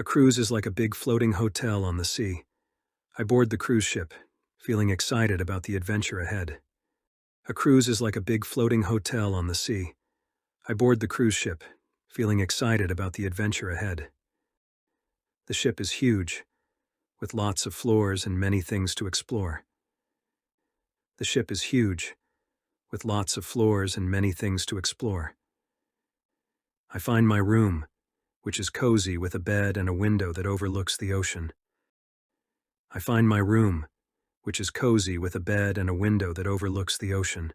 A cruise is like a big floating hotel on the sea. I board the cruise ship, feeling excited about the adventure ahead. A cruise is like a big floating hotel on the sea. I board the cruise ship, feeling excited about the adventure ahead. The ship is huge, with lots of floors and many things to explore. The ship is huge, with lots of floors and many things to explore. I find my room, which is cozy with a bed and a window that overlooks the ocean. I find my room, which is cozy with a bed and a window that overlooks the ocean.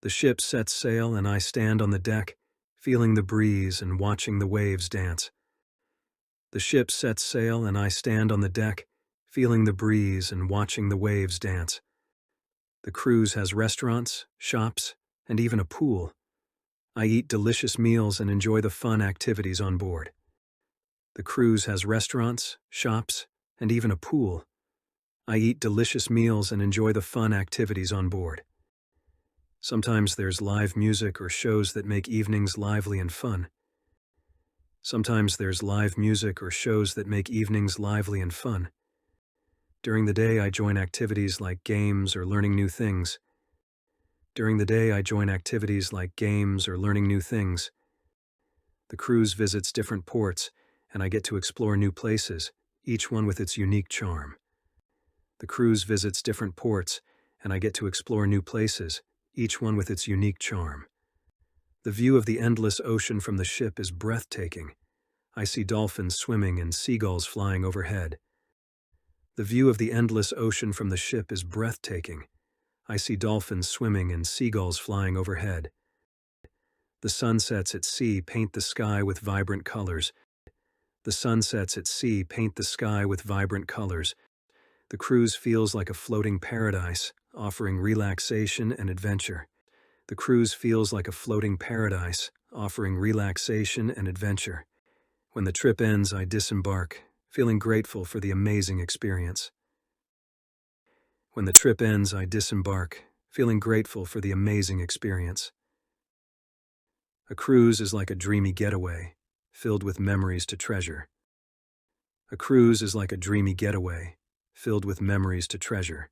The ship sets sail and I stand on the deck, feeling the breeze and watching the waves dance. The ship sets sail and I stand on the deck, feeling the breeze and watching the waves dance. The cruise has restaurants, shops, and even a pool. I eat delicious meals and enjoy the fun activities on board. The cruise has restaurants, shops, and even a pool. I eat delicious meals and enjoy the fun activities on board. Sometimes there's live music or shows that make evenings lively and fun. Sometimes there's live music or shows that make evenings lively and fun. During the day, I join activities like games or learning new things. During the day, I join activities like games or learning new things. The cruise visits different ports, and I get to explore new places, each one with its unique charm. The cruise visits different ports, and I get to explore new places, each one with its unique charm. The view of the endless ocean from the ship is breathtaking. I see dolphins swimming and seagulls flying overhead. The view of the endless ocean from the ship is breathtaking. I see dolphins swimming and seagulls flying overhead. The sunsets at sea paint the sky with vibrant colors. The sunsets at sea paint the sky with vibrant colors. The cruise feels like a floating paradise, offering relaxation and adventure. The cruise feels like a floating paradise, offering relaxation and adventure. When the trip ends, I disembark, feeling grateful for the amazing experience. When the trip ends, I disembark, feeling grateful for the amazing experience. A cruise is like a dreamy getaway, filled with memories to treasure. A cruise is like a dreamy getaway, filled with memories to treasure.